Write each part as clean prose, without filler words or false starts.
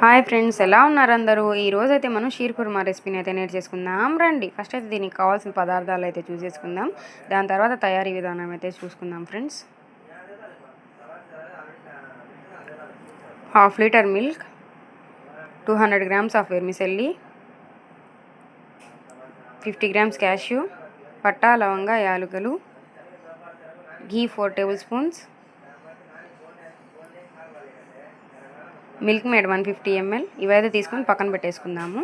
Hi friends, ఎలా ఉన్నారు అందరూ? ఈరోజు అయితే మనం షీర్ కుర్మా రెసిపీని అయితే నేర్చేసుకుందాం రండి. ఫస్ట్ అయితే దీనికి కావాల్సిన పదార్థాలు అయితే చూసేసుకుందాం. దాని తర్వాత తయారీ విధానం అయితే చూసుకుందాం friends. 1/2 litre milk, 200 grams of vermicelli, 50 grams cashew, పట్టా లవంగా యాలకులు, ghee 4 tablespoons, Milkmaid 150 ml. ఇవైతే తీసుకొని పక్కన పెట్టేసుకుందాము.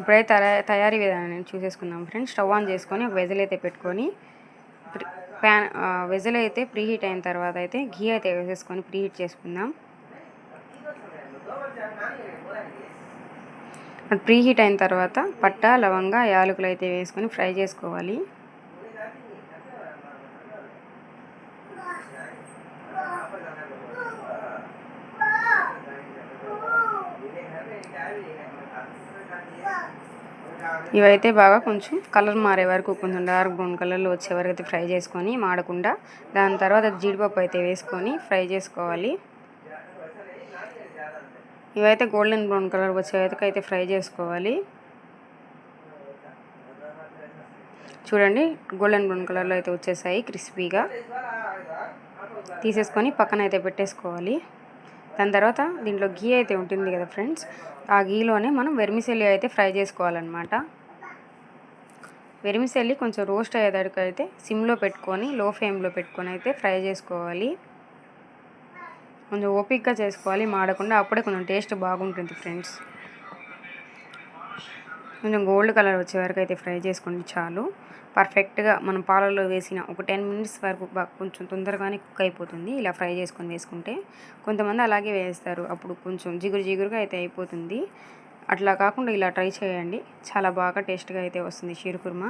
ఇప్పుడైతే తయారీ విధానాన్ని చూసేసుకుందాం ఫ్రెండ్స్. స్టవ్ ఆన్ చేసుకొని ఒక వెజిల్ అయితే పెట్టుకొని వెజిల్ అయితే ప్రీహీట్ అయిన తర్వాత అయితే ఘీ అయితే వేసేసుకొని ప్రీహీట్ చేసుకుందాం. అది ప్రీహీట్ అయిన తర్వాత పట్టా లవంగా యాలకులు అయితే వేసుకొని ఫ్రై చేసుకోవాలి. ఇవైతే బాగా కొంచెం కలర్ మారే వరకు, కొంచెం డార్క్ బ్రౌన్ కలర్లో వచ్చే వరకు అయితే ఫ్రై చేసుకొని మాడకుండా, దాని తర్వాత జీడిపప్పు అయితే వేసుకొని ఫ్రై చేసుకోవాలి. ఇవైతే గోల్డెన్ బ్రౌన్ కలర్ వచ్చే వరకు అయితే ఫ్రై చేసుకోవాలి. చూడండి, గోల్డెన్ బ్రౌన్ కలర్లో అయితే వచ్చేసాయి క్రిస్పీగా. తీసేసుకొని పక్కన అయితే పెట్టేసుకోవాలి. దాని తర్వాత దీంట్లో ఘీ అయితే ఉంటుంది కదా ఫ్రెండ్స్, ఆ ఘీలోనే మనం వెర్మిసెల్లి అయితే ఫ్రై చేసుకోవాలన్నమాట. వెర్మిసెల్లి కొంచెం రోస్ట్ అయ్యేదానికి అయితే సిమ్లో పెట్టుకొని లో ఫ్లేమ్లో పెట్టుకొని అయితే ఫ్రై చేసుకోవాలి. కొంచెం ఓపిక్గా చేసుకోవాలి, మాడకుండా. అప్పుడే కొంచెం టేస్ట్ బాగుంటుంది ఫ్రెండ్స్. కొంచెం గోల్డ్ కలర్ వచ్చే వరకు అయితే ఫ్రై చేసుకోండి చాలు. పర్ఫెక్ట్గా మనం పాలల్లో వేసిన ఒక 10 minutes వరకు కొంచెం తొందరగానే కుక్ అయిపోతుంది ఇలా ఫ్రై చేసుకొని వేసుకుంటే. కొంతమంది అలాగే వేస్తారు, అప్పుడు కొంచెం జిగురు జిగురుగా అయితే అయిపోతుంది. అట్లా కాకుండా ఇలా ట్రై చేయండి, చాలా బాగా టేస్ట్గా అయితే వస్తుంది షీర్ కుర్మా.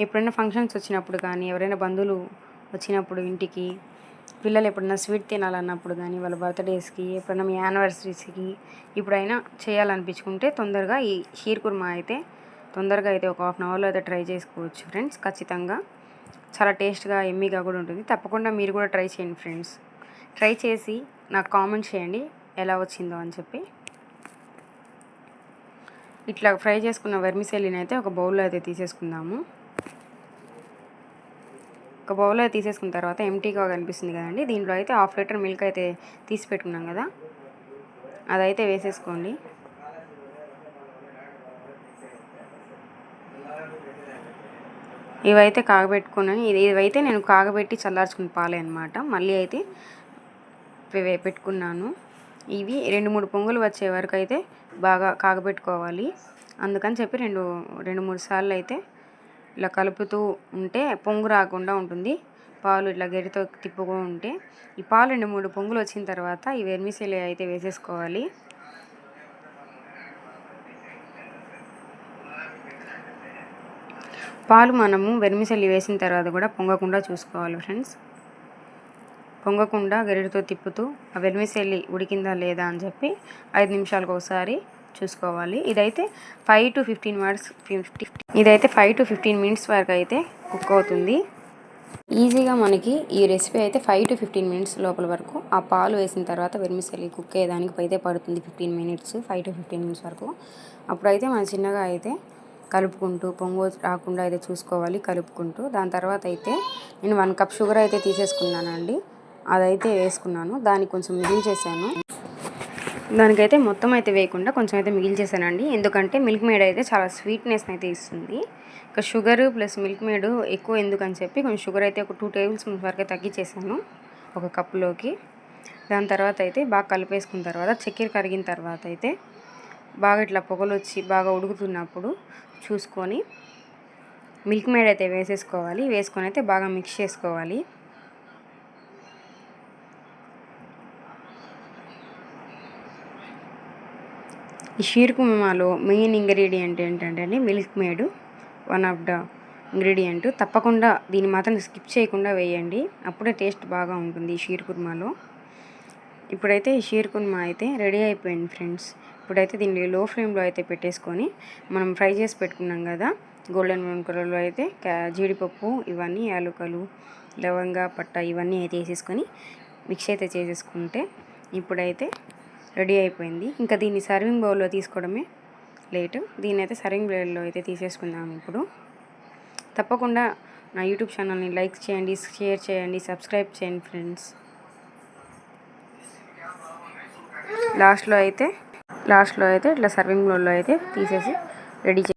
ఎప్పుడైనా ఫంక్షన్స్ వచ్చినప్పుడు కానీ, ఎవరైనా బంధువులు వచ్చినప్పుడు ఇంటికి, పిల్లలు ఎప్పుడైనా స్వీట్ తినాలన్నప్పుడు కానీ, వాళ్ళ బర్త్డేస్కి, ఎప్పుడైనా మీ యానివర్సరీస్కి, ఇప్పుడైనా చేయాలనిపించుకుంటే తొందరగా ఈ షీర్ కుర్మా అయితే తొందరగా అయితే ఒక 1/2 hourలో అయితే ట్రై చేసుకోవచ్చు ఫ్రెండ్స్. ఖచ్చితంగా చాలా టేస్ట్గా ఎమ్మీగా కూడా ఉంటుంది. తప్పకుండా మీరు కూడా ట్రై చేయండి ఫ్రెండ్స్. ట్రై చేసి నాకు కామెంట్ చేయండి ఎలా వచ్చిందో అని చెప్పి. ఇట్లా ఫ్రై చేసుకున్న వెర్మిసెల్లిని అయితే ఒక బౌల్లో అయితే తీసేసుకుందాము. ఒక బౌల్లో తీసేసుకున్న తర్వాత ఎంటీగా కనిపిస్తుంది కదండి, దీంట్లో అయితే 1/2 లీటర్ మిల్క్ అయితే తీసి పెట్టుకున్నాం కదా, అదైతే వేసేసుకోండి. ఇవైతే కాగబెట్టుకున్నాను. ఇవైతే నేను కాగబెట్టి చల్లార్చుకున్న పాలే అనమాట. మళ్ళీ అయితే పెట్టుకున్నాను. ఇవి 2-3 పొంగులు వచ్చే వరకు అయితే బాగా కాగబెట్టుకోవాలి. అందుకని చెప్పి 2-3 సార్లు అయితే ఇలా కలుపుతూ ఉంటే పొంగు రాకుండా ఉంటుంది. పాలు ఇట్లా గరితో తిప్పుతూ ఉంటే, ఈ పాలు 2-3 పొంగులు వచ్చిన తర్వాత ఈ వెర్మిసెల్లి అయితే వేసేసుకోవాలి. పాలు మనము వెర్మిసెల్లి వేసిన తర్వాత కూడా పొంగకుండా చూసుకోవాలి ఫ్రెండ్స్. పొంగకుండా గరిటతో తిప్పుతూ ఆ వెర్మిసెల్లి ఉడికిందా లేదా అని చెప్పి 5 నిమిషాలకు ఒకసారి చూసుకోవాలి. ఇదైతే 5 to 15 minutes వరకు అయితే కుక్ అవుతుంది. ఈజీగా మనకి ఈ రెసిపీ అయితే 5 to 15 minutes లోపల వరకు ఆ పాలు వేసిన తర్వాత వెర్మిసెల్లి కుక్ అయ్యేదానికి అయితే పడుతుంది. 5 to 15 minutes వరకు. అప్పుడైతే మనం చిన్నగా అయితే కలుపుకుంటూ పొంగు రాకుండా అయితే చూసుకోవాలి, కలుపుకుంటూ. దాని తర్వాత అయితే నేను 1 cup షుగర్ అయితే తీసేసుకున్నానండి, అదైతే వేసుకున్నాను. దానికి కొంచెం మిగిల్చేసాను. దానికైతే మొత్తం అయితే వేయకుండా కొంచెం అయితే మిగిల్చేసానండి, ఎందుకంటే మిల్క్ మేడ్ అయితే చాలా స్వీట్నెస్ అయితే ఇస్తుంది. ఇక షుగర్ ప్లస్ మిల్క్ మేడ్ ఎక్కువ ఎందుకని చెప్పి కొంచెం షుగర్ అయితే ఒక 2 tablespoons వరకు తగ్గించేసాను ఒక కప్లోకి. దాని తర్వాత అయితే బాగా కలిపేసుకున్న తర్వాత చక్కెర కరిగిన తర్వాత అయితే బాగా ఇట్లా పొగలు వచ్చి బాగా ఉడుకుతున్నప్పుడు చూసుకొని మిల్క్ మేడ్ అయితే వేసేసుకోవాలి. వేసుకొని అయితే బాగా మిక్స్ చేసుకోవాలి. ఈ షీర్ కుర్మాలో మెయిన్ ఇంగ్రీడియంట్ ఏంటంటే milk made, one of the ingredient. తప్పకుండా దీన్ని మాత్రం స్కిప్ చేయకుండా వేయండి, అప్పుడే టేస్ట్ బాగా ఉంటుంది ఈ షీర్ కుర్మాలో. ఇప్పుడైతే ఈ షీర్ కుర్మా అయితే రెడీ అయిపోయింది ఫ్రెండ్స్. ఇప్పుడైతే దీన్ని లో ఫ్లేమ్లో అయితే పెట్టేసుకొని మనం ఫ్రై చేసి పెట్టుకున్నాం కదా గోల్డెన్ బ్రౌన్ కలర్లో అయితే జీడిపప్పు, ఇవన్నీ యాలకులు, లవంగా, పట్ట ఇవన్నీ అయితే వేసేసుకొని మిక్స్ అయితే చేసేసుకుంటే ఇప్పుడైతే రెడీ అయిపోయింది. ఇంకా దీన్ని సర్వింగ్ బౌల్లో తీసుకోవడమే లేట్. దీన్ని అయితే సర్వింగ్ బౌల్లో అయితే తీసేసుకుందాం ఇప్పుడు. తప్పకుండా నా యూట్యూబ్ ఛానల్ని లైక్ చేయండి, షేర్ చేయండి, సబ్స్క్రైబ్ చేయండి ఫ్రెండ్స్. లాస్ట్లో అయితే ఇట్లా సర్వింగ్ బౌల్లో అయితే తీసేసి రెడీ